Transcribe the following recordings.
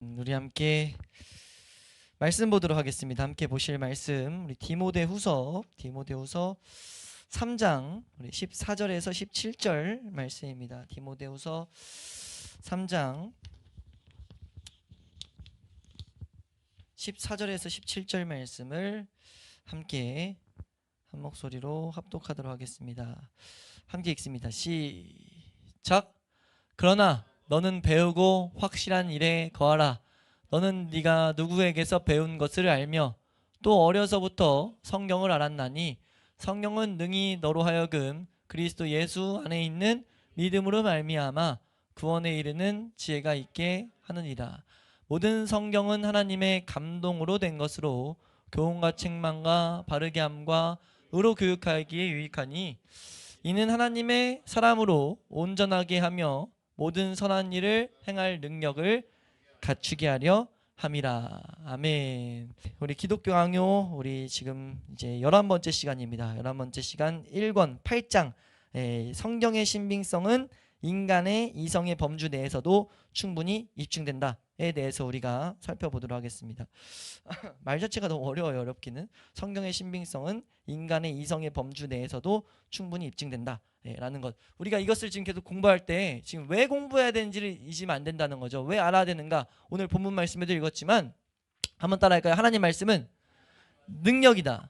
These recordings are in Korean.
우리 함께 말씀 보도록 하겠습니다. 함께 보실 말씀 우리 디모데후서 3장 우리 14절에서 17절 말씀입니다. 디모데후서 3장 14절에서 17절 말씀을 함께 한 목소리로 합독하도록 하겠습니다. 함께 읽습니다. 시작. 그러나 너는 배우고 확실한 일에 거하라. 너는 네가 누구에게서 배운 것을 알며 또 어려서부터 성경을 알았나니 성경은 능히 너로 하여금 그리스도 예수 안에 있는 믿음으로 말미암아 구원에 이르는 지혜가 있게 하느니라. 모든 성경은 하나님의 감동으로 된 것으로 교훈과 책망과 바르게 함과 의로 교육하기에 유익하니 이는 하나님의 사람으로 온전하게 하며 모든 선한 일을 행할 능력을 갖추게 하려 함이라. 아멘. 우리 기독교 강요 우리 지금 이제 11번째 시간입니다. 11번째 시간 1권 8장 성경의 신빙성은 인간의 이성의 범주 내에서도 충분히 입증된다에 대해서 우리가 살펴보도록 하겠습니다. 말 자체가 너무 어려워요. 어렵기는. 성경의 신빙성은 인간의 이성의 범주 내에서도 충분히 입증된다 라는 것. 우리가 이것을 지금 계속 공부할 때 지금 왜 공부해야 되는지를 잊으면 안 된다는 거죠. 왜 알아야 되는가. 오늘 본문 말씀에도 읽었지만 한번 따라할까요? 하나님 말씀은 능력이다.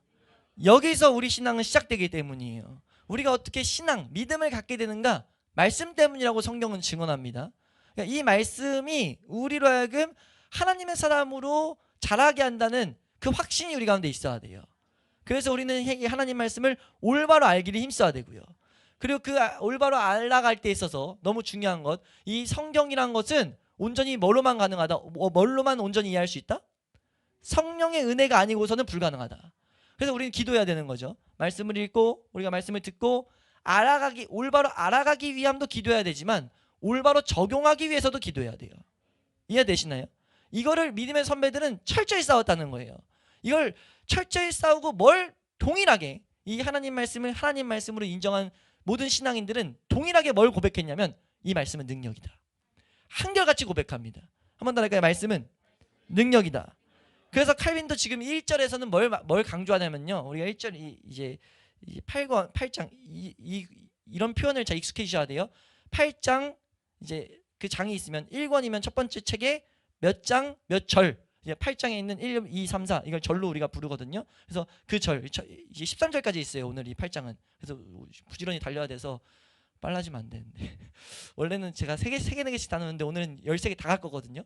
여기서 우리 신앙은 시작되기 때문이에요. 우리가 어떻게 신앙, 믿음을 갖게 되는가? 말씀 때문이라고 성경은 증언합니다. 그러니까 이 말씀이 우리로 하여금 하나님의 사람으로 자라게 한다는 그 확신이 우리 가운데 있어야 돼요. 그래서 우리는 하나님 말씀을 올바로 알기를 힘써야 되고요. 그리고 그 올바로 알아갈 때 있어서 너무 중요한 것, 이 성경이란 것은 온전히 뭐로만 가능하다? 뭘로만 온전히 이해할 수 있다? 성령의 은혜가 아니고서는 불가능하다. 그래서 우리는 기도해야 되는 거죠. 말씀을 읽고 우리가 말씀을 듣고 올바로 알아가기 위함도 기도해야 되지만 올바로 적용하기 위해서도 기도해야 돼요. 이해되시나요? 이거를 믿음의 선배들은 철저히 싸웠다는 거예요. 이걸 철저히 싸우고 뭘 동일하게 이 하나님 말씀을 하나님 말씀으로 인정한 모든 신앙인들은 동일하게 뭘 고백했냐면 이 말씀은 능력이다. 한결같이 고백합니다. 한번 더 할까요? 말씀은 능력이다. 그래서 칼빈도 지금 1절에서는 뭘 강조하냐면요. 우리가 1절 이제 8장 이런 표현을 잘 익숙해지셔야 돼요. 8장 이제 그 장이 있으면 1권이면 첫 번째 책에 몇 장, 몇 절. 이제 8장에 있는 1, 2, 3, 4 이걸 절로 우리가 부르거든요. 그래서 그 절 이제 13절까지 있어요. 오늘 이 8장은. 그래서 부지런히 달려야 돼서 빨라지면 안 되는데 원래는 제가 3개, 4개씩 나누는데 오늘은 13개 다 갈 거거든요.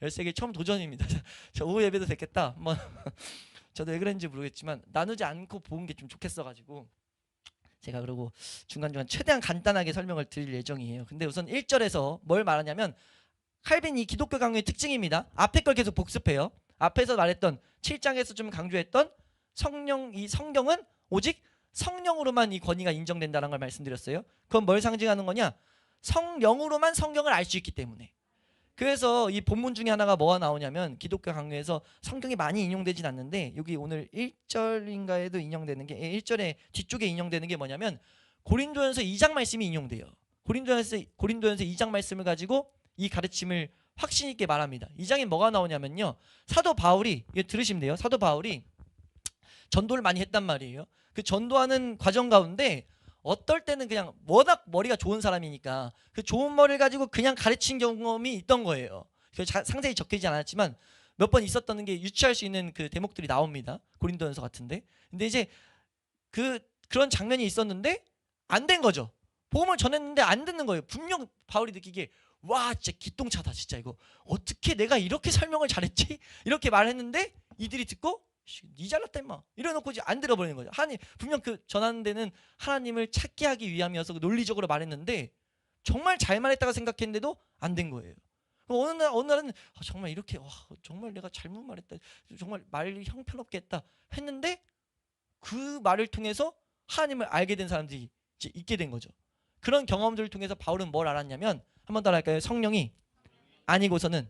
13개 처음 도전입니다. 저 오후 예배도 됐겠다. 한번 저도 왜 그랬는지 모르겠지만 나누지 않고 본 게 좀 좋겠어가지고 제가 그러고 중간중간 최대한 간단하게 설명을 드릴 예정이에요. 근데 우선 1절에서 뭘 말하냐면 칼빈이 기독교 강요의 특징입니다. 앞에 걸 계속 복습해요. 앞에서 말했던 7장에서 좀 강조했던 이 성경은 오직 성령으로만 이 권위가 인정된다는 걸 말씀드렸어요. 그건 뭘 상징하는 거냐? 성령으로만 성경을 알 수 있기 때문에. 그래서 이 본문 중에 하나가 뭐가 나오냐면 기독교 강요에서 성경이 많이 인용되진 않는데 여기 오늘 1절인가에도 인용되는 게 1절에 뒤쪽에 인용되는 게 뭐냐면 고린도전서 2장 말씀이 인용돼요. 고린도전서 2장 말씀을 가지고 이 가르침을 확신 있게 말합니다. 2장에 뭐가 나오냐면요. 사도 바울이 이거 들으시면 돼요. 사도 바울이 전도를 많이 했단 말이에요. 그 전도하는 과정 가운데 어떨 때는 그냥 워낙 머리가 좋은 사람이니까 그 좋은 머리를 가지고 그냥 가르친 경험이 있던 거예요. 상세히 적혀지지 않았지만 몇 번 있었던 게 유추할 수 있는 그 대목들이 나옵니다. 고린도전서 같은데. 근데 이제 그런 장면이 있었는데 안 된 거죠. 복음을 전했는데 안 듣는 거예요. 분명 바울이 느끼기에 와 진짜 기똥차다 진짜 이거 어떻게 내가 이렇게 설명을 잘했지? 이렇게 말했는데 이들이 듣고 니 잘났다 임마 이래놓고 이제 안 들어버리는 거죠. 하나님 분명 그 전하는 데는 하나님을 찾게 하기 위함이어서 논리적으로 말했는데 정말 잘 말했다고 생각했는데도 안 된 거예요. 어느 날은 정말 이렇게 정말 내가 잘못 말했다 정말 말이 형편없게 했다 했는데 그 말을 통해서 하나님을 알게 된 사람들이 이제 있게 된 거죠. 그런 경험들을 통해서 바울은 뭘 알았냐면 한번 따라 할까요? 성령이 아니고서는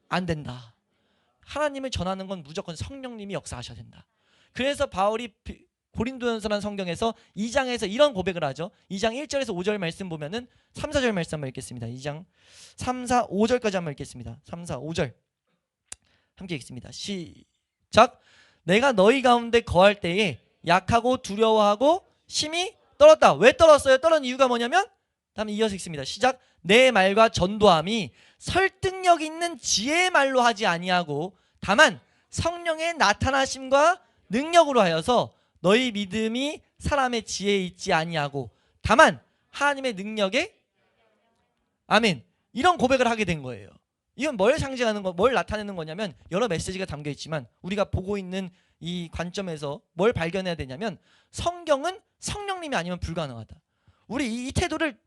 안 된다. 하나님을 전하는 건 무조건 성령님이 역사하셔야 된다. 그래서 바울이 고린도전서라는 성경에서 2장에서 이런 고백을 하죠. 2장 1절에서 5절 말씀 보면은 3, 4절 말씀 한번 읽겠습니다. 2장 3, 4, 5절까지 한번 읽겠습니다. 3, 4, 5절 함께 읽습니다. 시작. 내가 너희 가운데 거할 때에 약하고 두려워하고 심히 떨었다. 왜 떨었어요? 떨은 이유가 뭐냐면 다음에 이어서 읽습니다. 시작. 내 말과 전도함이 설득력 있는 지혜의 말로 하지 아니하고 다만 성령의 나타나심과 능력으로 하여서 너희 믿음이 사람의 지혜에 있지 아니하고 다만 하나님의 능력에 아멘. 이런 고백을 하게 된 거예요. 이건 뭘 상징하는 거, 뭘 나타내는 거냐면 여러 메시지가 담겨 있지만 우리가 보고 있는 이 관점에서 뭘 발견해야 되냐면 성경은 성령님이 아니면 불가능하다. 우리 이 태도를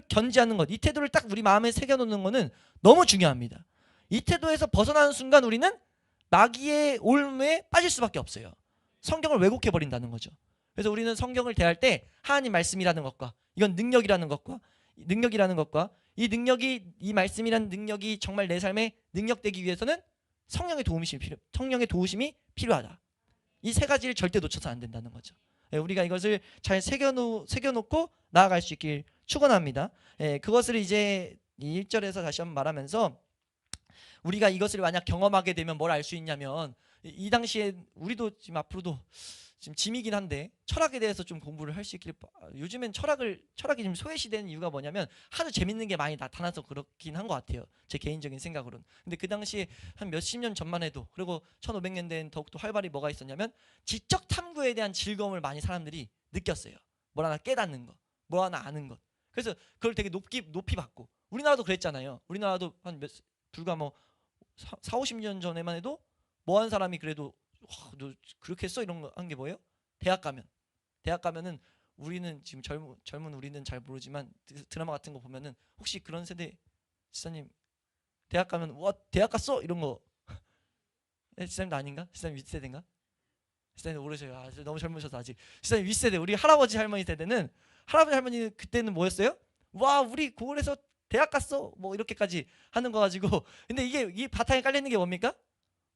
견지하는 것, 이 태도를 딱 우리 마음에 새겨놓는 것은 너무 중요합니다. 이 태도에서 벗어나는 순간 우리는 마귀의 올무에 빠질 수밖에 없어요. 성경을 왜곡해버린다는 거죠. 그래서 우리는 성경을 대할 때 하나님 말씀이라는 것과 이건 능력이라는 것과 이 능력이 이 말씀이라는 능력이 정말 내 삶에 능력되기 위해서는 성령의 도우심이 필요하다. 이 세 가지를 절대 놓쳐서 안 된다는 거죠. 우리가 이것을 잘 새겨놓고 나아갈 수 있길 축원합니다. 그것을 이제 이 1절에서 다시 한번 말하면서 우리가 이것을 만약 경험하게 되면 뭘 알 수 있냐면 이 당시에 우리도 지금 앞으로도 지금 짐이긴 한데 철학에 대해서 좀 공부를 할 수 있기를. 요즘엔 철학이 좀 소외시되는 이유가 뭐냐면 하도 재밌는 게 많이 나타나서 그렇긴 한 것 같아요. 제 개인적인 생각으로는. 근데 그 당시에 한 몇십 년 전만 해도 그리고 1500년대엔 더욱더 활발히 뭐가 있었냐면 지적 탐구에 대한 즐거움을 많이 사람들이 느꼈어요. 뭘 하나 깨닫는 것, 뭘 하나 아는 것. 그래서 그걸 되게 높이 받고 우리나라도 그랬잖아요. 우리나라도 불과 뭐 4, 50년 전에만 해도 뭐 한 사람이 그래도 너 그렇게 했어? 이런 거 한 게 뭐예요? 대학 가면은 우리는 지금 젊은 우리는 잘 모르지만 드라마 같은 거 보면은 혹시 그런 세대 지사님 대학 가면 와 대학 갔어? 이런 거 지사님도 아닌가? 지사님 윗세대인가? 지사님 모르셔요. 아, 너무 젊으셔서 아직. 지사님 윗세대 우리 할아버지 할머니 세대는 할아버지 할머니 그때는 뭐였어요? 와 우리 고을에서 대학 갔어 뭐 이렇게까지 하는 거 가지고 근데 이 바탕에 깔려 있는 게 뭡니까?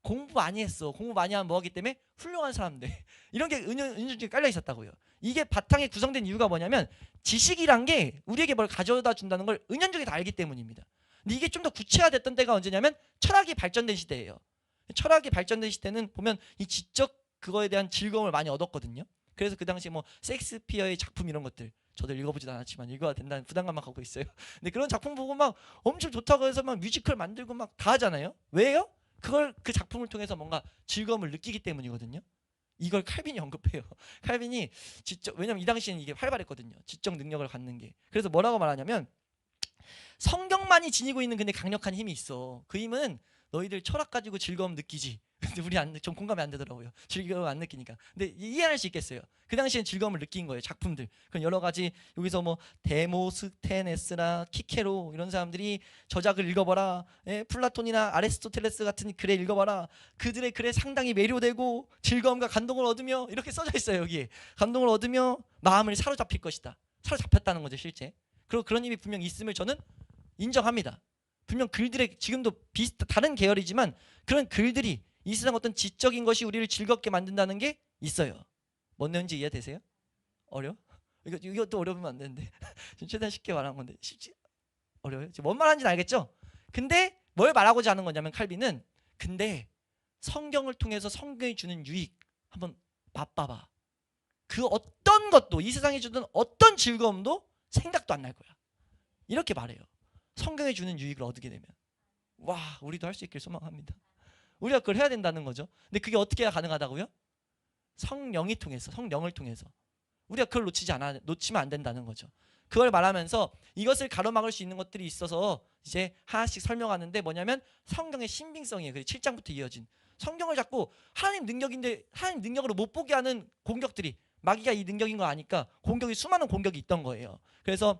공부 많이 했어. 공부 많이 하면 뭐하기 때문에 훌륭한 사람들 이런 게 은연중에 깔려 있었다고요. 이게 바탕에 구성된 이유가 뭐냐면 지식이란 게 우리에게 뭘 가져다 준다는 걸 은연중에 다 알기 때문입니다. 근데 이게 좀 더 구체화됐던 때가 언제냐면 철학이 발전된 시대예요. 철학이 발전된 시대는 보면 이 지적 그거에 대한 즐거움을 많이 얻었거든요. 그래서 그 당시 뭐 셰익스피어의 작품 이런 것들 저도 읽어보지도 않았지만 읽어야 된다는 부담감만 갖고 있어요. 근데 그런 작품 보고 막 엄청 좋다고 해서 막 뮤지컬 만들고 막 다 하잖아요. 왜요? 그 작품을 통해서 뭔가 즐거움을 느끼기 때문이거든요. 이걸 칼빈이 언급해요. 칼빈이 왜냐면 이 당시에는 이게 활발했거든요. 지적 능력을 갖는 게. 그래서 뭐라고 말하냐면 성경만이 지니고 있는 근데 강력한 힘이 있어. 그 힘은 너희들 철학 가지고 즐거움 느끼지. 근데 우리 좀 공감이 안 되더라고요. 즐거움 안 느끼니까. 근데 이해할 수 있겠어요. 그 당시엔 즐거움을 느낀 거예요. 작품들. 그럼 여러 가지 여기서 뭐 데모스테네스나 키케로 이런 사람들이 저작을 읽어봐라. 플라톤이나 아리스토텔레스 같은 글에 읽어봐라. 그들의 글에 상당히 매료되고 즐거움과 감동을 얻으며 이렇게 써져 있어요. 여기에 감동을 얻으며 마음을 사로잡힐 것이다. 사로잡혔다는 거죠 실제. 그리고 그런 힘이 분명 있음을 저는 인정합니다. 분명 글들에 지금도 다른 계열이지만 그런 글들이 이 세상 어떤 지적인 것이 우리를 즐겁게 만든다는 게 있어요. 뭔 내용인지 이해되세요? 어려워? 이것도 어려우면 안 되는데 지금 최대한 쉽게 말한 건데 쉽지 어려워요? 지금 뭔 말하는지는 알겠죠? 근데 뭘 말하고자 하는 거냐면 칼빈은 근데 성경을 통해서 성경이 주는 유익 한번 맛봐봐. 그 어떤 것도 이 세상에 주는 어떤 즐거움도 생각도 안 날 거야. 이렇게 말해요. 성경이 주는 유익을 얻게 되면 와 우리도 할 수 있길 소망합니다. 우리가 그걸 해야 된다는 거죠. 근데 그게 어떻게 해야 가능하다고요? 성령을 통해서 우리가 그걸 놓치면 안 된다는 거죠. 그걸 말하면서 이것을 가로막을 수 있는 것들이 있어서 이제 하나씩 설명하는데 뭐냐면 성경의 신빙성이에요. 그리고 7장부터 이어진 성경을 자꾸 하나님 능력인데 하나님 능력으로 못 보게 하는 공격들이 마귀가 이 능력인 거 아니까 수많은 공격이 있던 거예요. 그래서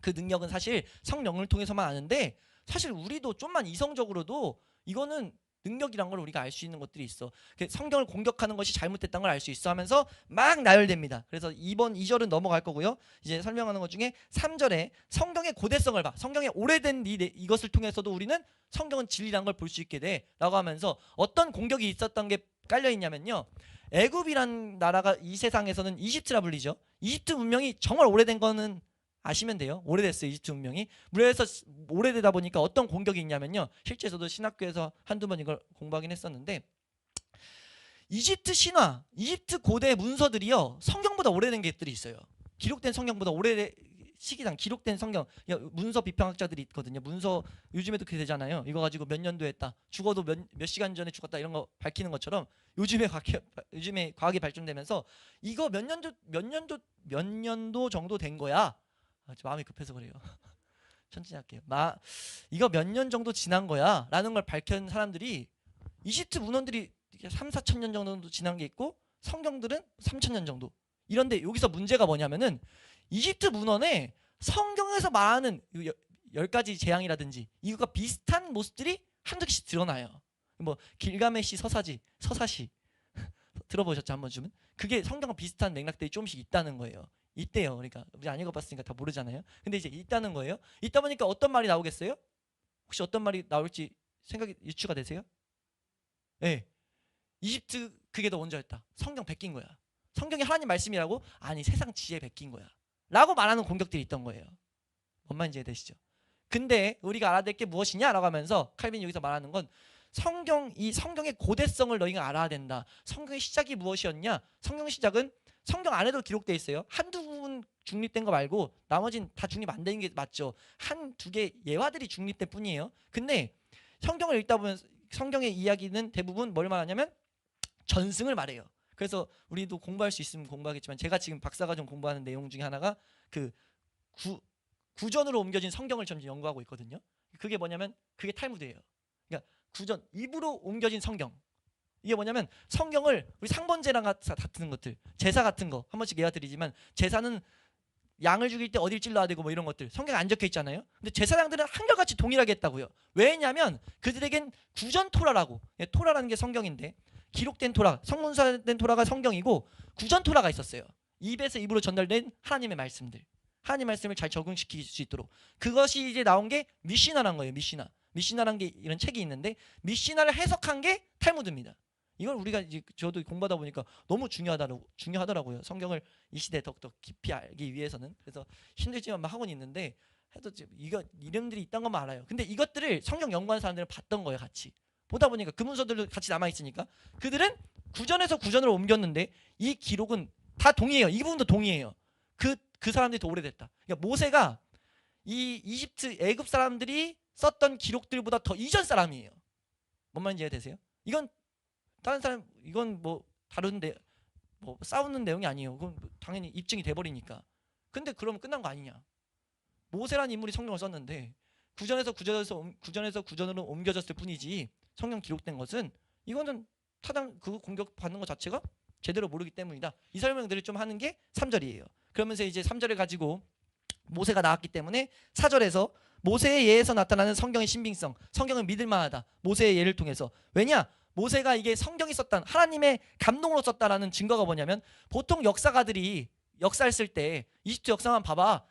그 능력은 사실 성령을 통해서만 아는데 사실 우리도 좀만 이성적으로도 이거는 능력이란 걸 우리가 알 수 있는 것들이 있어. 성경을 공격하는 것이 잘못됐다는 걸 알 수 있어 하면서 막 나열됩니다. 그래서 2절은 넘어갈 거고요. 이제 설명하는 것 중에 3절에 성경의 고대성을 봐. 성경의 오래된 이것을 통해서도 우리는 성경은 진리란 걸 볼 수 있게 돼 라고 하면서 어떤 공격이 있었던 게 깔려 있냐면요. 애굽이란 나라가 이 세상에서는 이집트라 불리죠. 이집트 문명이 정말 오래된 거는 아시면 돼요. 오래됐어요. 이집트 문명이. 그래서 오래되다 보니까 어떤 공격이 있냐면요. 실제 저도 신학교에서 한두 번 이걸 공부하긴 했었는데 이집트 신화, 이집트 고대 문서들이요. 성경보다 오래된 것들이 있어요. 기록된 성경보다 오래 시기상 기록된 성경 문서 비평학자들이 있거든요. 문서 요즘에도 그렇게 되잖아요. 이거 가지고 몇 년도 했다. 죽어도 몇 시간 전에 죽었다 이런 거 밝히는 것처럼 요즘에 과학이 발전되면서 이거 몇 년도 정도 된 거야. 마음이 급해서 그래요. 천천히 할게요. 이거 몇 년 정도 지난 거야 라는 걸 밝힌 사람들이 이집트 문헌들이 3, 4천 년 정도 지난 게 있고 성경들은 3천 년 정도. 이런데 여기서 문제가 뭐냐면은 이집트 문헌에 성경에서 말하는 10가지 재앙이라든지 이거가 비슷한 모습들이 한두 개씩 드러나요. 뭐 길가메시 서사시 들어보셨죠? 한 번쯤은? 그게 성경과 비슷한 맥락들이 조금씩 있다는 거예요. 있대요. 그러니까 우리 안 읽어봤으니까 다 모르잖아요. 근데 이제 있다는 거예요. 있다 보니까 어떤 말이 나오겠어요? 혹시 어떤 말이 나올지 생각이 유추가 되세요? 네. 이집트 그게 더 먼저였다. 성경 베낀 거야. 성경이 하나님 말씀이라고? 아니 세상 지혜 베낀 거야 라고 말하는 공격들이 있던 거예요. 뭔 말인지 이해되시죠? 근데 우리가 알아야 될 게 무엇이냐라고 하면서 칼빈이 여기서 말하는 건 이 성경의 고대성을 너희가 알아야 된다. 성경의 시작이 무엇이었냐? 성경의 시작은 성경 안에도 기록되어 있어요. 한두 부분 중립된 거 말고 나머지는 다 중립 안 되는 게 맞죠. 한두 개 예화들이 중립될 뿐이에요. 근데 성경을 읽다 보면 성경의 이야기는 대부분 뭘 말하냐면 전승을 말해요. 그래서 우리도 공부할 수 있으면 공부하겠지만 제가 지금 박사과정 공부하는 내용 중에 하나가 그 구전으로 옮겨진 성경을 전 연구하고 있거든요. 그게 뭐냐면 그게 탈무드예요. 그러니까 구전 입으로 옮겨진 성경. 이게 뭐냐면 성경을 우리 상번제랑 같은 것들 제사 같은 거 한 번씩 예화 드리지만 제사는 양을 죽일 때 어딜 찔러야 되고 뭐 이런 것들 성경에 안 적혀 있잖아요. 근데 제사장들은 한결같이 동일하게 했다고요. 왜냐면 그들에겐 구전 토라라고 토라라는 게 성경인데 기록된 토라 성문서된 토라가 성경이고 구전 토라가 있었어요. 입에서 입으로 전달된 하나님의 말씀들 하나님 말씀을 잘 적응시킬 수 있도록 그것이 이제 나온 게 미시나란 거예요. 미시나란 게 이런 책이 있는데 미시나를 해석한 게 탈무드입니다. 이걸 우리가 이제 저도 공부하다 보니까 너무 중요하더라고요. 성경을 이 시대에 더욱더 깊이 알기 위해서는. 그래서 힘들지만 막 하고는 있는데 해도 이거 이름들이 있다는 것만 알아요. 근데 이것들을 성경 연구하는 사람들은 봤던 거예요. 같이 보다 보니까 그 문서들도 같이 남아 있으니까 그들은 구전에서 구전으로 옮겼는데 이 기록은 다 동의해요. 이 부분도 동의해요. 그 사람들이 더 오래됐다. 그러니까 모세가 이 이집트 애굽 사람들이 썼던 기록들보다 더 이전 사람이에요. 뭔 말인지 이해되세요? 이건 다른 사람 이건 뭐 다른데 뭐 싸우는 내용이 아니에요. 그건 당연히 입증이 돼버리니까. 근데 그러면 끝난 거 아니냐? 모세라는 인물이 성경을 썼는데 구전에서 구전으로 옮겨졌을 뿐이지 성경 기록된 것은 이거는 그거 공격받는 것 자체가 제대로 모르기 때문이다. 이 설명들을 좀 하는 게 3절이에요. 그러면서 이제 3절을 가지고 모세가 나왔기 때문에 4절에서 모세의 예에서 나타나는 성경의 신빙성, 성경은 믿을만하다. 모세의 예를 통해서. 왜냐? 모세가 이게 성경이 썼다, 하나님의 감동으로 썼다라는 증거가 뭐냐면 보통 역사가들이 역사했을 때 이집트 역사만 봐봐.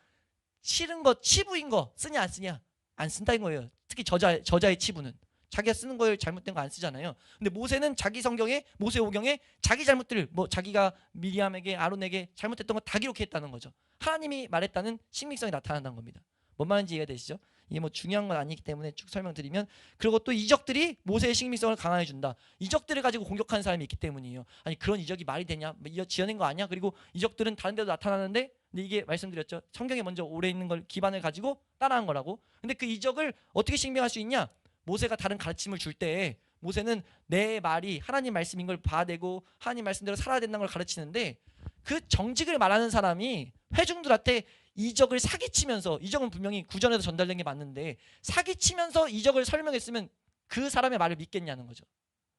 싫은 거, 치부인 거 쓰냐 안 쓰냐? 안 쓴다는 거예요. 특히 저자의 치부는. 자기가 쓰는 걸 잘못된 거 안 쓰잖아요. 근데 모세는 자기 성경에 모세오경에 자기 잘못들을 뭐 자기가 미리암에게 아론에게 잘못했던 거 다 기록했다는 거죠. 하나님이 말했다는 신빙성이 나타난다는 겁니다. 뭔 말인지 이해가 되시죠? 이게 뭐 중요한 건 아니기 때문에 쭉 설명드리면 그리고 또 이적들이 모세의 신빙성을 강화해 준다. 이적들을 가지고 공격하는 사람이 있기 때문이에요. 아니 그런 이적이 말이 되냐? 지어낸 거 아니야? 그리고 이적들은 다른 데도 나타나는데 근데 이게 말씀드렸죠. 성경에 먼저 오래 있는 걸 기반을 가지고 따라한 거라고. 근데 그 이적을 어떻게 신빙할 수 있냐? 모세가 다른 가르침을 줄 때 모세는 내 말이 하나님 말씀인 걸 봐야되고 하나님 말씀대로 살아야 된다는 걸 가르치는데 그 정직을 말하는 사람이 회중들한테 이적을 사기치면서 이적은 분명히 구전에서 전달된 게 맞는데 사기치면서 이적을 설명했으면 그 사람의 말을 믿겠냐는 거죠.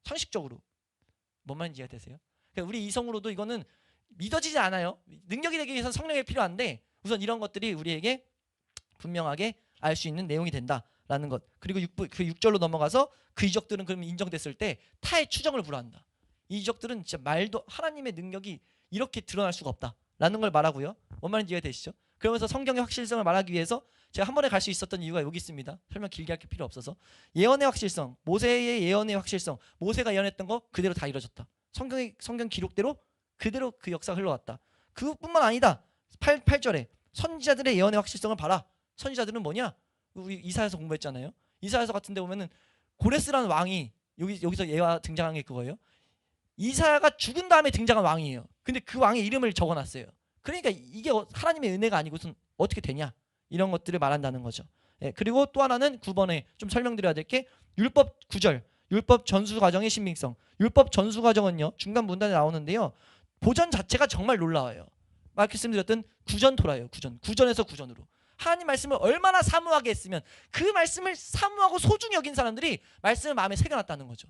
상식적으로. 뭔 말인지 이해되세요? 그러니까 우리 이성으로도 이거는 믿어지지 않아요. 능력이 되기 위해서는 성령이 필요한데 우선 이런 것들이 우리에게 분명하게 알 수 있는 내용이 된다라는 것. 그리고 그 6절로 넘어가서 그 이적들은 그러면 인정됐을 때 타의 추정을 불허한다. 이 이적들은 진짜 말도 하나님의 능력이 이렇게 드러날 수가 없다라는 걸 말하고요. 뭔 말인지 이해되시죠? 그러면서 성경의 확실성을 말하기 위해서 제가 한 번에 갈 수 있었던 이유가 여기 있습니다. 설명 길게 할 필요 없어서. 예언의 확실성, 모세의 예언의 확실성, 모세가 예언했던 거 그대로 다 이루어졌다. 성경 기록대로 그대로 그 역사가 흘러왔다. 그것뿐만 아니다. 8절에 선지자들의 예언의 확실성을 봐라. 선지자들은 뭐냐? 우리 이사야서 공부했잖아요. 이사야서 같은 데 보면은 고레스라는 왕이 여기서 얘가 등장한 게 그거예요. 이사야가 죽은 다음에 등장한 왕이에요. 근데 그 왕의 이름을 적어놨어요. 그러니까 이게 하나님의 은혜가 아니고선 어떻게 되냐? 이런 것들을 말한다는 거죠. 예, 그리고 또 하나는 9번에 좀 설명드려야 될 게 율법 9절, 율법 전수 과정의 신빙성. 율법 전수 과정은요, 중간 문단에 나오는데요. 보전 자체가 정말 놀라워요. 말씀드렸던 구전 토라예요. 구전에서 구전으로. 하나님 말씀을 얼마나 사모하게 했으면 그 말씀을 사모하고 소중히 여긴 사람들이 말씀을 마음에 새겨놨다는 거죠.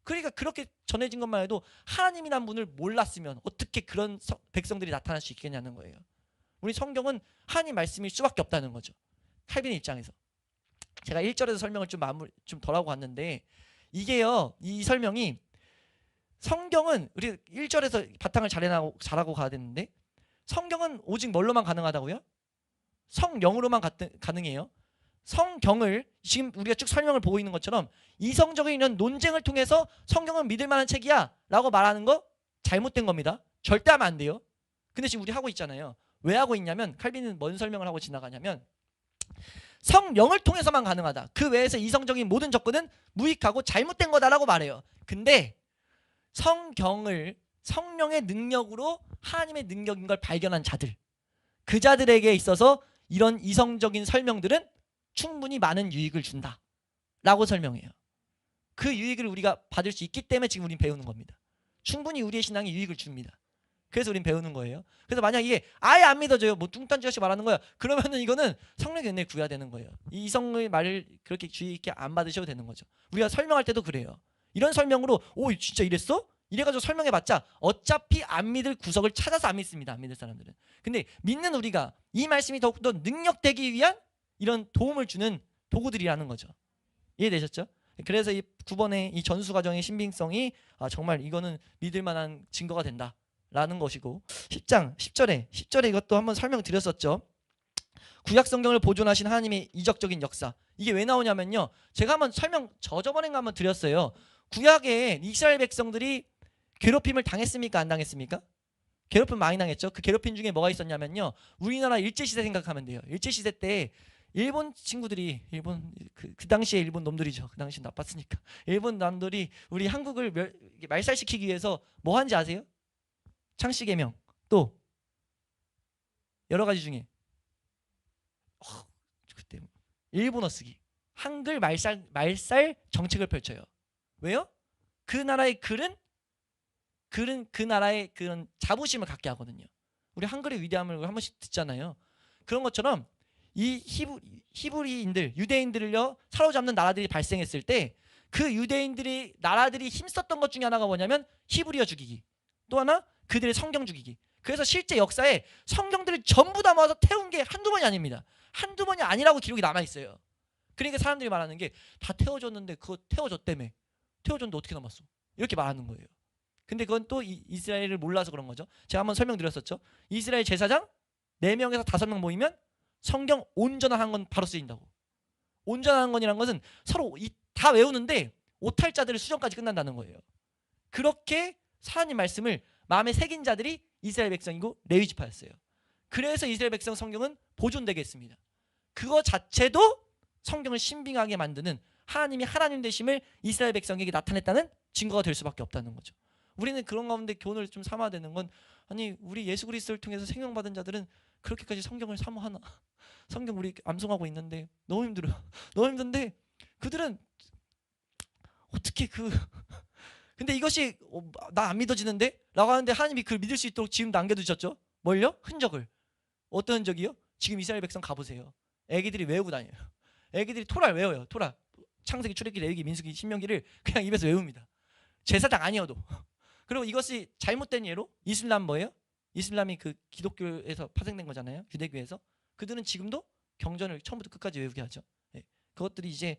그러니까 그렇게 전해진 것만 해도 하나님이란 분을 몰랐으면 어떻게 그런 백성들이 나타날 수 있겠냐는 거예요. 우리 성경은 하나님 말씀일 수밖에 없다는 거죠. 칼빈의 입장에서. 제가 1절에서 설명을 좀 덜 하고 왔는데, 이게요, 이 설명이 성경은 우리 1절에서 바탕을 잘하고 가야 되는데, 성경은 오직 뭘로만 가능하다고요? 성령으로만 가능해요. 성경을 지금 우리가 쭉 설명을 보고 있는 것처럼 이성적인 이런 논쟁을 통해서 성경은 믿을 만한 책이야 라고 말하는 거 잘못된 겁니다. 절대 하면 안 돼요. 근데 지금 우리 하고 있잖아요. 왜 하고 있냐면, 칼빈은 뭔 설명을 하고 지나가냐면, 성령을 통해서만 가능하다. 그 외에서 이성적인 모든 접근은 무익하고 잘못된 거다라고 말해요. 근데 성경을 성령의 능력으로 하나님의 능력인 걸 발견한 자들, 그 자들에게 있어서 이런 이성적인 설명들은 충분히 많은 유익을 준다 라고 설명해요. 그 유익을 우리가 받을 수 있기 때문에 지금 우린 배우는 겁니다. 충분히 우리의 신앙에 유익을 줍니다. 그래서 우린 배우는 거예요. 그래서 만약 이게 아예 안 믿어져요, 뭐 뚱딴지같이 말하는 거야, 그러면은 이거는 성령의 은혜를 구해야 되는 거예요. 이 이성의 말을 그렇게 주의 있게 안 받으셔도 되는 거죠. 우리가 설명할 때도 그래요. 이런 설명으로 오 진짜 이랬어? 이래가지고 설명해봤자 어차피 안 믿을 구석을 찾아서 안 믿습니다. 안 믿을 사람들은. 근데 믿는 우리가 이 말씀이 더욱더 능력되기 위한 이런 도움을 주는 도구들이라는 거죠. 이해되셨죠? 그래서 이 9번의 이 전수 과정의 신빙성이 정말 이거는 믿을 만한 증거가 된다라는 것이고, 10장 10절에 이것도 한번 설명드렸었죠. 구약 성경을 보존하신 하나님의 이적적인 역사. 이게 왜 나오냐면요, 제가 한번 저번에 한번 드렸어요. 구약에 이스라엘 백성들이 괴롭힘을 당했습니까? 안 당했습니까? 괴롭힘 많이 당했죠. 그 괴롭힘 중에 뭐가 있었냐면요, 우리나라 일제시대 생각하면 돼요. 일제시대 때 일본 친구들이, 그 당시에 일본 놈들이죠. 그 당시 나빴으니까. 일본 남들이 우리 한국을 말살시키기 위해서 뭐 한지 아세요? 창씨개명, 또 여러 가지 중에 그때 일본어 쓰기, 한글 말살 정책을 펼쳐요. 왜요? 그 나라의 글은 그 나라의 그런 자부심을 갖게 하거든요. 우리 한글의 위대함을 한 번씩 듣잖아요. 그런 것처럼 이 히브리인들, 유대인들을요 사로잡는 나라들이 발생했을 때 그 나라들이 힘썼던 것 중에 하나가 뭐냐면 히브리어 죽이기, 또 하나 그들의 성경 죽이기. 그래서 실제 역사에 성경들을 전부 다 모아서 태운 게 한두 번이 아닙니다. 한두 번이 아니라고 기록이 남아있어요. 그러니까 사람들이 말하는 게 다 태워줬는데 그거 태워줬다며, 태워줬는데 어떻게 남았어? 이렇게 말하는 거예요. 근데 그건 또 이스라엘을 몰라서 그런 거죠. 제가 한번 설명드렸었죠. 이스라엘 제사장 4명에서 5명 모이면 성경 온전한 건 바로 쓰인다고. 온전한 건이라는 것은 서로 다 외우는데 오탈자들의 수정까지 끝난다는 거예요. 그렇게 하나님 말씀을 마음에 새긴 자들이 이스라엘 백성이고 레위 지파였어요. 그래서 이스라엘 백성 성경은 보존되게 했습니다. 그거 자체도 성경을 신빙하게 만드는 하나님이 하나님 되심을 이스라엘 백성에게 나타냈다는 증거가 될 수밖에 없다는 거죠. 우리는 그런 가운데 교훈을 좀 삼아야 되는 건, 아니 우리 예수 그리스도를 통해서 생명받은 자들은 그렇게까지 성경을 사모하나? 성경 우리 암송하고 있는데 너무 힘들어요. 너무 힘든데 그들은 어떻게 근데 이것이 나 안 믿어지는데? 라고 하는데 하나님이 그걸 믿을 수 있도록 지금 남겨두셨죠. 뭘요? 흔적을. 어떤 흔적이요? 지금 이스라엘 백성 가보세요. 애기들이 외우고 다녀요. 애기들이 토라를 외워요. 토라, 창세기, 출애굽기, 레위기, 민수기, 신명기를 그냥 입에서 외웁니다. 제사장 아니어도. 그리고 이것이 잘못된 예로 이슬람 뭐예요? 이슬람이 그 기독교에서 파생된 거잖아요. 유대교에서. 그들은 지금도 경전을 처음부터 끝까지 외우게 하죠. 네. 그것들이 이제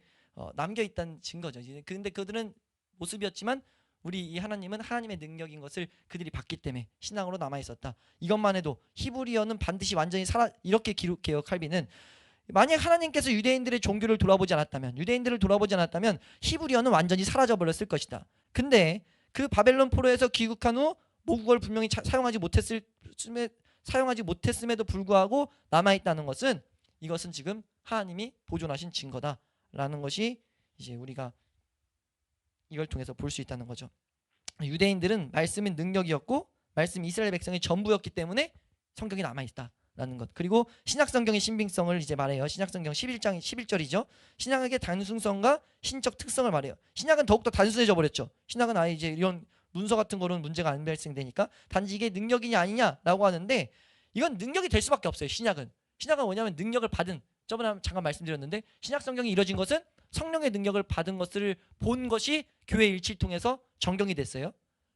남겨있다는 증거죠. 근데 그들은 모습이었지만 우리 이 하나님은 하나님의 능력인 것을 그들이 봤기 때문에 신앙으로 남아있었다. 이것만 해도 히브리어는 반드시 완전히 이렇게 기록해요. 칼빈은 만약 하나님께서 유대인들의 종교를 돌아보지 않았다면, 히브리어는 완전히 사라져버렸을 것이다. 근데 그 바벨론 포로에서 귀국한 후 모국어를 분명히 사용하지 못했을 사용하지 못했음에도 불구하고 남아있다는 것은 이것은 지금 하나님이 보존하신 증거다라는 것이 이제 우리가 이걸 통해서 볼 수 있다는 거죠. 유대인들은 말씀이 능력이었고 말씀이 이스라엘 백성의 전부였기 때문에 성경이 남아있다라는 것. 그리고 신약성경의 신빙성을 이제 말해요. 신약성경 11장 11절이죠. 신약의 단순성과 신적 특성을 말해요. 신약은 더욱더 단순해져 버렸죠. 신약은 아예 이제 이런 문서 같은 거는 문제가 안 발생되니까 단지 이게 능력이냐 아니냐라고 하는데 이건 능력이 될 수밖에 없어요. 신약은 뭐냐면 능력을 받은, 저번에 잠깐 말씀드렸는데 신약 성경이 이루어진 것은 성령의 능력을 받은 것을 본 것이 교회 일치를 통해서 정경이 됐어요.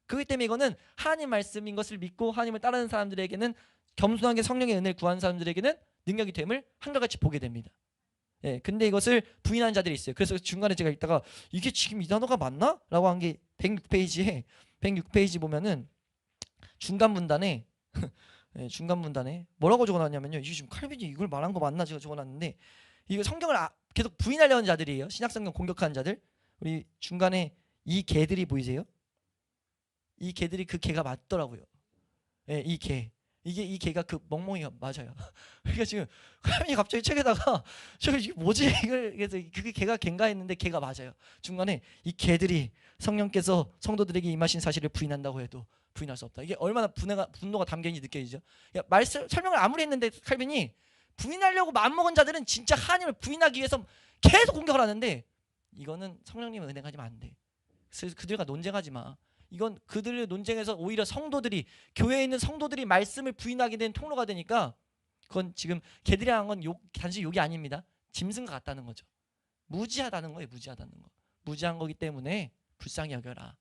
그렇기 때문에 이거는 하나님 말씀인 것을 믿고 하나님을 따르는 사람들에게는, 겸손하게 성령의 은혜를 구하는 사람들에게는 능력이 됨을 한결같이 보게 됩니다. 예, 근데 이것을 부인하는 자들이 있어요. 그래서 중간에 제가 읽다가 이게 지금 이 단어가 맞나? 라고 한 게 106페이지 보면은 중간 문단에 예, 중간 문단에 뭐라고 적어놨냐면요. 이게 지금 칼빈이 이걸 말한 거 맞나 제가 적어놨는데 이거 성경을 계속 부인하려는 자들이에요. 신약성경 공격하는 자들. 우리 중간에 이 개들이 보이세요? 이 개들이 그 개가 맞더라고요. 예, 이 개. 이 개가 그 멍멍이가 맞아요. 그러니까 지금 칼빈이 갑자기 책에다가 저기 뭐지? 이걸 그래서 그게 개가 갠가 했는데 개가 맞아요. 중간에 이 개들이 성령께서 성도들에게 임하신 사실을 부인한다고 해도 부인할 수 없다. 이게 얼마나 분노가 담겨 있는지 느껴지죠. 말씀 설명을 아무리 했는데 칼빈이 부인하려고 마음먹은 자들은 진짜 하나님을 부인하기 위해서 계속 공격을 하는데 이거는 성령님의 은혜가 아니면 안 돼. 그래서 그들과 논쟁하지 마. 이건 그들의 논쟁에서 오히려 성도들이, 교회에 있는 성도들이 말씀을 부인하게 된 통로가 되니까 그건 지금 개들이 한 건 단지 욕이 아닙니다. 짐승과 같다는 거죠. 무지하다는 거예요. 무지하다는 거. 무지한 거기 때문에 불쌍히 여겨라.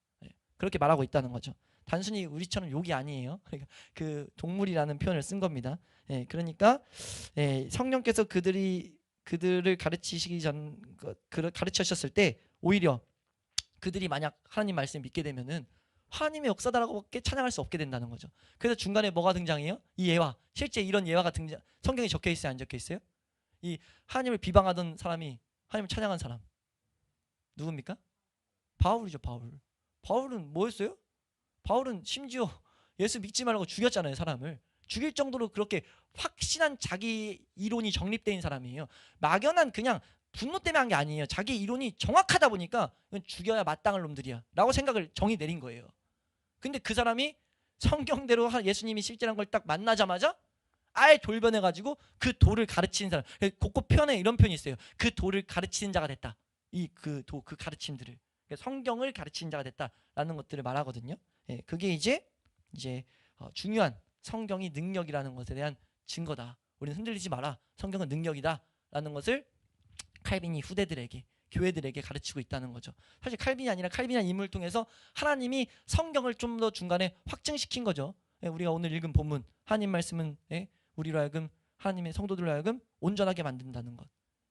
그렇게 말하고 있다는 거죠. 단순히 우리처럼 욕이 아니에요. 그러니까 그 동물이라는 표현을 쓴 겁니다. 그러니까 성령께서 그들을 가르치셨을 때 오히려 그들이 만약 하나님 말씀을 믿게 되면은 하나님의 역사다라고밖에 찬양할 수 없게 된다는 거죠. 그래서 중간에 뭐가 등장해요? 이 예화. 실제 이런 예화가 성경에 적혀 있어요, 안 적혀 있어요? 이 하나님을 비방하던 사람이 하나님을 찬양한 사람 누굽니까? 바울이죠. 바울은 뭐였어요? 바울은 심지어 예수 믿지 말라고 죽였잖아요. 사람을 죽일 정도로 그렇게 확신한 자기 이론이 정립된 사람이에요. 막연한 그냥 분노 때문에 한 게 아니에요. 자기 이론이 정확하다 보니까 이건 죽여야 마땅할 놈들이야 라고 생각을 정의 내린 거예요. 근데 그 사람이 성경대로 예수님이 실제란 걸 딱 만나자마자 아예 돌변해가지고 그 도를 가르치는 사람. 곳곳 표현에 이런 표현이 있어요. 그 도를 가르치는 자가 됐다. 그 가르침들을, 성경을 가르치는 자가 됐다라는 것들을 말하거든요. 그게 이제 중요한 성경이 능력이라는 것에 대한 증거다. 우리는 흔들리지 마라. 성경은 능력이다라는 것을 칼빈이 후대들에게, 교회들에게 가르치고 있다는 거죠. 사실 칼빈이 아니라 칼빈이라는 인물을 통해서 하나님이 성경을 좀 더 중간에 확증시킨 거죠. 우리가 오늘 읽은 본문 하나님 말씀은 우리로 하여금, 하나님의 성도들로 하여금 온전하게 만든다는 것.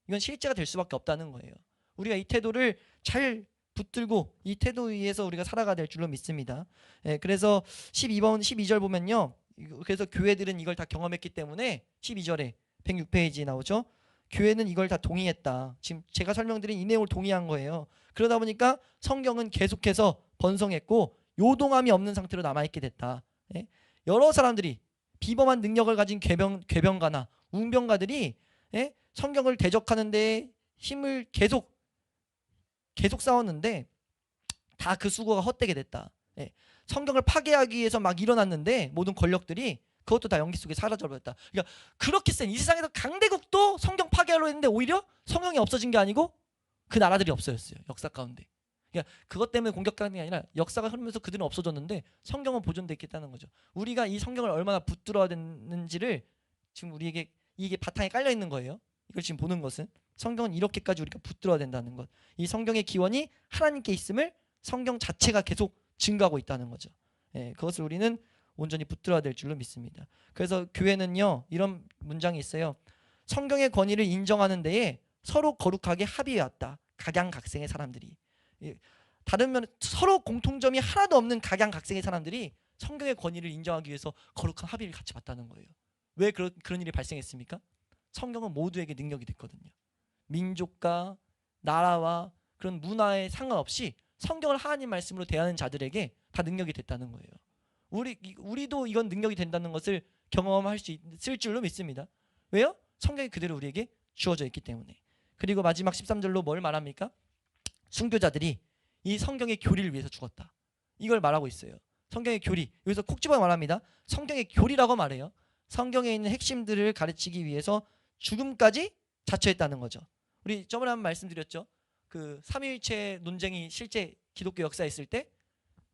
이건 실제가 될 수밖에 없다는 거예요. 우리가 이 태도를 잘 붙들고 이 태도에 의해서 우리가 살아가야 될 줄로 믿습니다. 그래서 12절 보면요. 그래서 교회들은 이걸 다 경험했기 때문에 12절에 106페이지에 나오죠. 교회는 이걸 다 동의했다. 지금 제가 설명드린 이 내용을 동의한 거예요. 그러다 보니까 성경은 계속해서 번성했고 요동함이 없는 상태로 남아있게 됐다. 여러 사람들이, 비범한 능력을 가진 궤병가나 웅병가들이 성경을 대적하는 데 힘을 계속 싸웠는데 다 그 수고가 헛되게 됐다. 성경을 파괴하기 위해서 막 일어났는데 모든 권력들이 그것도 다 연기 속에 사라져버렸다. 그러니까 그렇게 센 이 세상에서 강대국도 성경 파괴하려고 했는데 오히려 성경이 없어진 게 아니고 그 나라들이 없어졌어요. 역사 가운데. 그러니까 그것 때문에 공격하는 게 아니라 역사가 흐르면서 그들은 없어졌는데 성경은 보존됐겠다는 거죠. 우리가 이 성경을 얼마나 붙들어야 되는지를 지금 우리에게 이게 바탕에 깔려 있는 거예요. 이걸 지금 보는 것은 성경은 이렇게까지 우리가 붙들어야 된다는 것. 이 성경의 기원이 하나님께 있음을 성경 자체가 계속 증거하고 있다는 거죠. 그것을 우리는 온전히 붙들어야 될 줄로 믿습니다. 그래서 교회는요, 이런 문장이 있어요. 성경의 권위를 인정하는 데에 서로 거룩하게 합의해왔다. 각양각색의 사람들이. 다른 면에 서로 공통점이 하나도 없는 각양각색의 사람들이 성경의 권위를 인정하기 위해서 거룩한 합의를 같이 봤다는 거예요. 왜 그런 일이 발생했습니까? 성경은 모두에게 능력이 됐거든요. 민족과 나라와 그런 문화에 상관없이 성경을 하나님 말씀으로 대하는 자들에게 다 능력이 됐다는 거예요. 우리도 이건 능력이 된다는 것을 경험할 수 있을 줄로 믿습니다. 왜요? 성경이 그대로 우리에게 주어져 있기 때문에. 그리고 마지막 13절로 뭘 말합니까? 순교자들이 이 성경의 교리를 위해서 죽었다. 이걸 말하고 있어요. 성경의 교리. 여기서 콕 집어 말합니다. 성경의 교리라고 말해요. 성경에 있는 핵심들을 가르치기 위해서 죽음까지 자처했다는 거죠. 우리 저번에 한번 말씀드렸죠. 그 삼위일체 논쟁이 실제 기독교 역사에 있을 때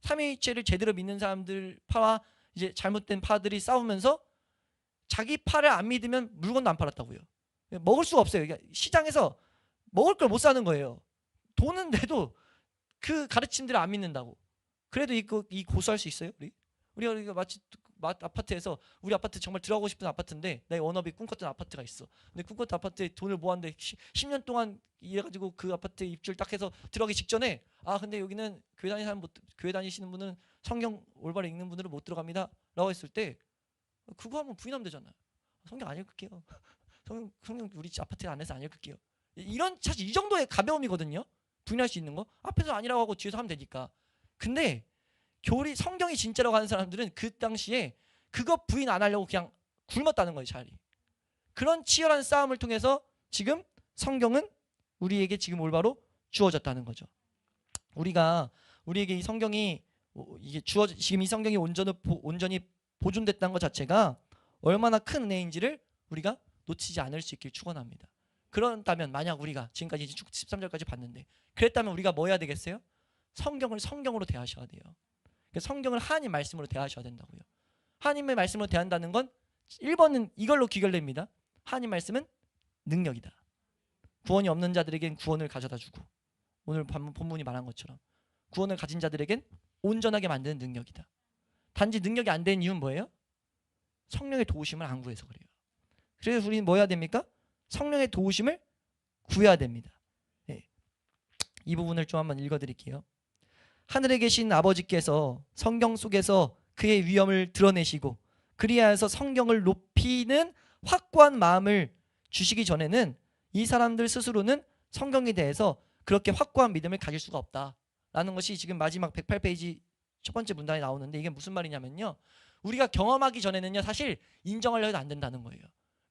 삼위일체를 제대로 믿는 사람들 파와 이제 잘못된 파들이 싸우면서 자기 파를 안 믿으면 물건도 안 팔았다고요. 먹을 수가 없어요. 그러니까 시장에서 먹을 걸 못 사는 거예요. 돈은 내도 그 가르침들을 안 믿는다고. 그래도 이 고소할 수 있어요? 우리가 마치 아파트에서 우리 아파트 정말 들어가고 싶은 아파트인데 내 워너비 꿈꿨던 아파트가 있어. 근데 꿈꿨던 아파트에 돈을 모았는데 10년 동안 일해가지고 그 아파트에 입주를 딱 해서 들어가기 직전에 근데 여기는 교회 다니시는 분은 성경 올바로 읽는 분들은 못 들어갑니다 라고 했을 때 그거 한번 부인하면 되잖아요. 성경 안 읽을게요. 성경 우리 아파트 안에서 안 읽을게요. 이런 사실 이 정도의 가벼움이거든요. 부인할 수 있는 거. 앞에서 아니라고 하고 뒤에서 하면 되니까. 근데 성경이 진짜라고 하는 사람들은 그 당시에 그거 부인 안 하려고 그냥 굶었다는 거예요. 차라리. 그런 치열한 싸움을 통해서 지금 성경은 우리에게 지금 올바로 주어졌다는 거죠. 우리에게 이 성경이 지금 이 성경이 온전히 보존됐다는 것 자체가 얼마나 큰 은혜인지를 우리가 놓치지 않을 수 있길 축원합니다. 그렇다면 만약 우리가 지금까지 쭉 13절까지 봤는데 그랬다면 우리가 뭐 해야 되겠어요? 성경을 성경으로 대하셔야 돼요. 성경을 하나님 말씀으로 대하셔야 된다고요. 하나님의 말씀으로 대한다는 건 1번은 이걸로 귀결됩니다. 하나님 말씀은 능력이다. 구원이 없는 자들에겐 구원을 가져다 주고 오늘 본문이 말한 것처럼 구원을 가진 자들에겐 온전하게 만드는 능력이다. 단지 능력이 안 되는 이유는 뭐예요? 성령의 도우심을 안 구해서 그래요. 그래서 우리는 뭐 해야 됩니까? 성령의 도우심을 구해야 됩니다. 네. 이 부분을 좀 한번 읽어드릴게요. 하늘에 계신 아버지께서 성경 속에서 그의 위엄을 드러내시고 그리하여서 성경을 높이는 확고한 마음을 주시기 전에는 이 사람들 스스로는 성경에 대해서 그렇게 확고한 믿음을 가질 수가 없다라는 것이 지금 마지막 108페이지 첫 번째 문단에 나오는데 이게 무슨 말이냐면요. 우리가 경험하기 전에는요 사실 인정하려 해도 안 된다는 거예요.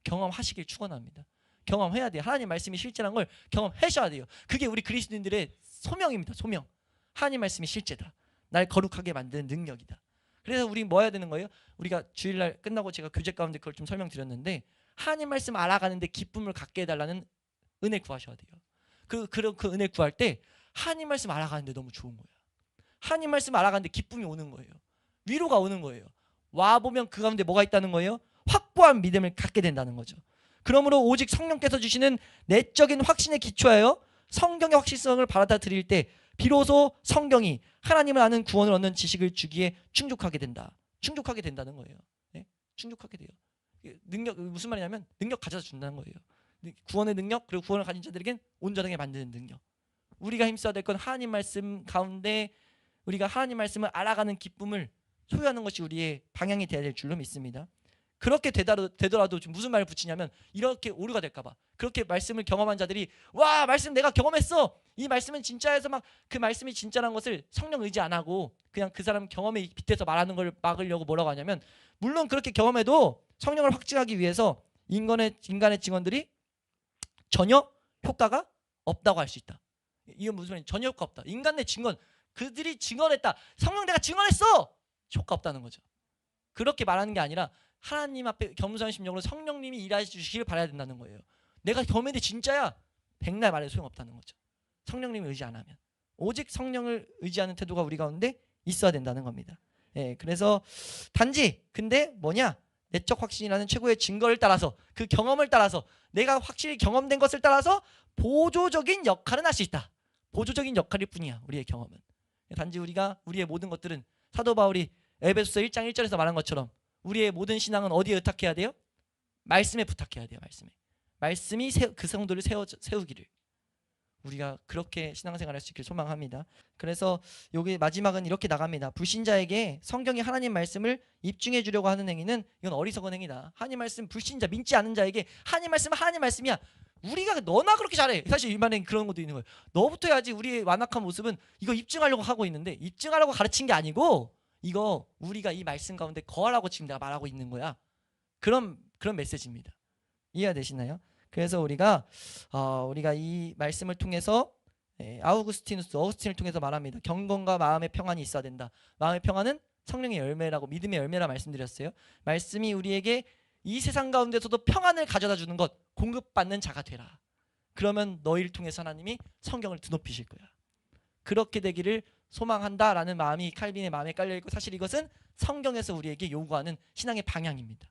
경험하시길 축원합니다. 경험해야 돼요. 하나님 말씀이 실제란 걸 경험하셔야 돼요. 그게 우리 그리스도인들의 소명입니다. 소명. 하나님 말씀이 실제다. 날 거룩하게 만드는 능력이다. 그래서 우리 뭐 해야 되는 거예요? 우리가 주일날 끝나고 제가 교제 가운데 그걸 좀 설명드렸는데 하나님 말씀 알아가는데 기쁨을 갖게 해달라는 은혜 구하셔야 돼요. 그 은혜 구할 때 하나님 말씀 알아가는데 너무 좋은 거야. 하나님 말씀 알아가는데 기쁨이 오는 거예요. 위로가 오는 거예요. 와보면 그 가운데 뭐가 있다는 거예요? 확고한 믿음을 갖게 된다는 거죠. 그러므로 오직 성령께서 주시는 내적인 확신에 기초하여 성경의 확실성을 받아들일 때 비로소 성경이 하나님을 아는 구원을 얻는 지식을 주기에 충족하게 된다는 거예요. 네? 충족하게 돼요. 능력 무슨 말이냐면 능력 가져다 준다는 거예요. 구원의 능력 그리고 구원을 가진 자들에겐 온전하게 만드는 능력. 우리가 힘써야 될 건 하나님 말씀 가운데 우리가 하나님 말씀을 알아가는 기쁨을 소유하는 것이 우리의 방향이 되어야 될 줄로 믿습니다. 그렇게 되더라도 무슨 말을 붙이냐면 이렇게 오류가 될까 봐. 그렇게 말씀을 경험한 자들이 와 말씀 내가 경험했어. 이 말씀은 진짜에서 막 그 말씀이 진짜라는 것을 성령 의지 안 하고 그냥 그 사람 경험에 빗대서 말하는 걸 막으려고 뭐라고 하냐면 물론 그렇게 경험해도 성령을 확증하기 위해서 인간의 증언들이 전혀 효과가 없다고 할 수 있다. 이건 무슨 말이냐? 전혀 효과 없다. 인간의 증언 그들이 증언했다. 성령 내가 증언했어. 효과 없다는 거죠. 그렇게 말하는 게 아니라 하나님 앞에 겸손한 심령으로 성령님이 일하여 주시길 바라야 된다는 거예요. 내가 경험했는데 진짜야. 백날 말해도 소용없다는 거죠. 성령님을 의지 안 하면. 오직 성령을 의지하는 태도가 우리 가운데 있어야 된다는 겁니다. 예, 그래서 단지 근데 뭐냐? 내적 확신이라는 최고의 증거를 따라서 그 경험을 따라서 내가 확실히 경험된 것을 따라서 보조적인 역할은 할 수 있다. 보조적인 역할일 뿐이야. 우리의 경험은. 단지 우리의 모든 것들은 사도 바울이 에베소서 1장 1절에서 말한 것처럼 우리의 모든 신앙은 어디에 의탁해야 돼요? 말씀에 부탁해야 돼요. 말씀이 그 성도를 세우기를 우리가 그렇게 신앙생활할 수 있길 소망합니다. 그래서 여기 마지막은 이렇게 나갑니다. 불신자에게 성경이 하나님 말씀을 입증해 주려고 하는 행위는 이건 어리석은 행위다. 하나님 말씀 불신자 믿지 않는 자에게 하나님 말씀은 하나님 말씀이야. 우리가 너나 그렇게 잘해. 사실 이 말엔 그런 것도 있는 거예요. 너부터 해야지. 우리의 완악한 모습은 이거 입증하려고 하고 있는데 입증하려고 가르친 게 아니고 이거 우리가 이 말씀 가운데 거하라고 지금 내가 말하고 있는 거야. 그런 메시지입니다. 이해가 되시나요? 그래서 우리가 이 말씀을 통해서 어우스틴을 통해서 말합니다. 경건과 마음의 평안이 있어야 된다. 마음의 평안은 성령의 열매라고, 믿음의 열매라 말씀드렸어요. 말씀이 우리에게 이 세상 가운데서도 평안을 가져다 주는 것, 공급받는 자가 되라. 그러면 너희를 통해서 하나님이 성경을 드높이실 거야. 그렇게 되기를 소망한다라는 마음이 칼빈의 마음에 깔려있고, 사실 이것은 성경에서 우리에게 요구하는 신앙의 방향입니다.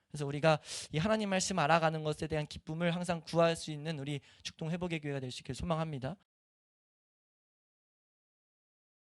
그래서 우리가 이 하나님 말씀 알아가는 것에 대한 기쁨을 항상 구할 수 있는 우리 축동 회복의 교회가 될 수 있기를 소망합니다.